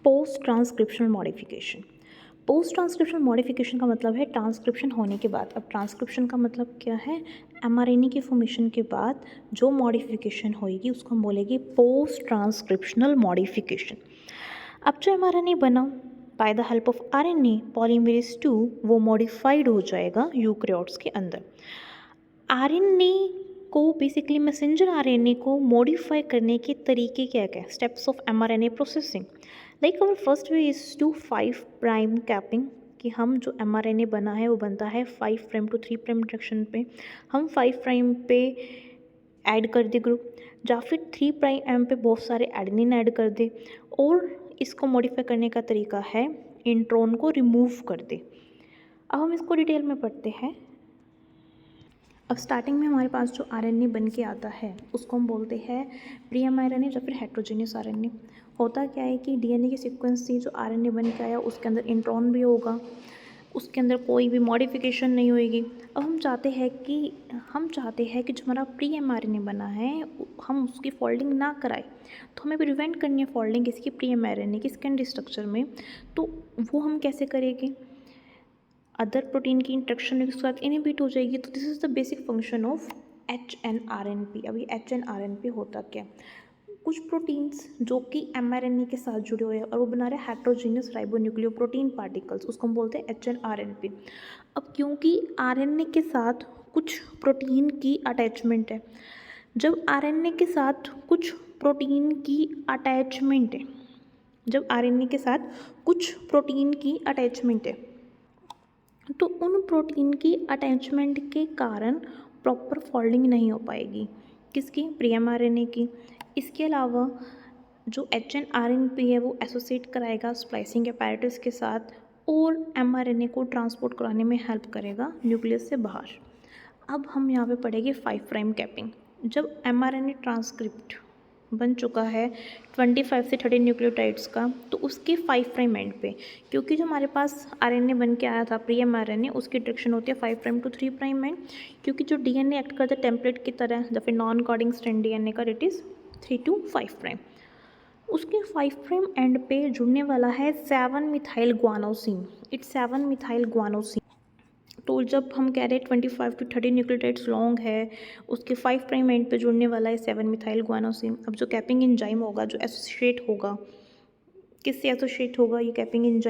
Post transcriptional modification. Post transcriptional modification का मतलब है ट्रांसक्रिप्शन होने के बाद। अब ट्रांसक्रिप्शन का मतलब क्या है? एमआरएनए की फॉर्मेशन के बाद जो मॉडिफिकेशन होएगी उसको हम बोलेंगे पोस्ट ट्रांसक्रिप्शनल मॉडिफिकेशन। अब जो एमआरएनए बना by the help of RNA polymerase 2 वो मॉडिफाइड हो जाएगा यूकैरियोट्स के अंदर। आरएनए को बेसिकली मैसेंजर आरएनए को मॉडिफाई करने के तरीके क्या क्या? Steps of mRNA processing. Like our first way is to 5 prime capping, कि हम जो एमआरएनए बना है वो बनता है 5 प्राइम टू 3 प्राइम डायरेक्शन पे। हम 5 प्राइम पे ऐड कर दे ग्रुप, या फिर 3 प्राइम पे बहुत सारे एडेनिन ऐड कर दे, और इसको मॉडिफाई करने का तरीका है इंट्रॉन को रिमूव कर दे। अब हम इसको डिटेल में पढ़ते हैं। अब स्टार्टिंग में हमारे पास जो आरएनए बन के आता है उसको हम बोलते हैं प्री एमआरएनए या फिर हेट्रोजेनियस आरएनए। होता क्या है कि डीएनए की सीक्वेंस से जो आरएनए बन के आया उसके अंदर इंट्रॉन भी होगा, उसके अंदर कोई भी मॉडिफिकेशन नहीं होएगी। अब हम चाहते हैं कि जो हमारा प्री एमआरएनए बना है हम उसकी फोल्डिंग ना कराए, तो हमें प्रिवेंट करनी है फोल्डिंग इसकी प्री एमआरएनए की सेकेंडरी स्ट्रक्चर में। तो वो हम कैसे करेंगे? अदर प्रोटीन की इंट्रैक्शन के साथ इनहिबिट हो जाएगी। तो this is the basic function of HNRNP। अभी HNRNP होता क्या? कुछ प्रोटीन्स जो कि mRNA के साथ जुड़े हुए हैं और वो बना रहे हैं हेट्रोजीनियस राइबोन्यूक्लियोप्रोटीन पार्टिकल्स, उसको हम बोलते हैं HNRNP। अब क्योंकि RNA के साथ कुछ प्रोटीन की अटैचमेंट है, जब RNA के साथ कुछ प्रोटीन की अटैचमेंट है, जब RNA के साथ कुछ प्रोटीन की अटैचमेंट है, तो उन प्रोटीन की अटैचमेंट के कारण प्रॉपर फोल्डिंग नहीं हो पाएगी। किसकी? प्री एमआरएनए की। इसके अलावा जो HNRNP है वो एसोसिएट कराएगा स्प्लाइसिंग apparatus के साथ और एमआरएनए को ट्रांसपोर्ट कराने में हेल्प करेगा न्यूक्लियस से बाहर। अब हम यहाँ पे पढ़ेंगे 5 प्राइम कैपिंग। जब एमआरएनए ट्रांसक्रिप्ट बन चुका है 25 से 30 न्यूक्लियोटाइड्स का, तो उसके 5 प्राइम एंड पे, क्योंकि जो हमारे पास आरएनए बन के आया था प्री एमआरएनए उसकी डायरेक्शन होती है 5 प्राइम टू 3 प्राइम एंड, क्योंकि जो डीएनए एक्ट करता है टेम्पलेट की तरह या फिर नॉन कोडिंग स्ट्रैंड डीएनए का, इट इज़ 3 टू 5 प्राइम। उसके 5 प्राइम एंड पे जुड़ने वाला है 7 methyl guanosine. It's 7 methyl guanosine. तो जब हम कह रहे हैं 25 टू 30 न्यूक्लियोटाइड्स लॉन्ग है, उसके 5 प्राइम एंड पे जुड़ने वाला है 7 मिथाइल ग्वानोसिन। अब जो कैपिंग एंजाइम होगा जो एसोसिएट होगा, किससे एसोसिएट होगा ये कैपिंग एंजाइम?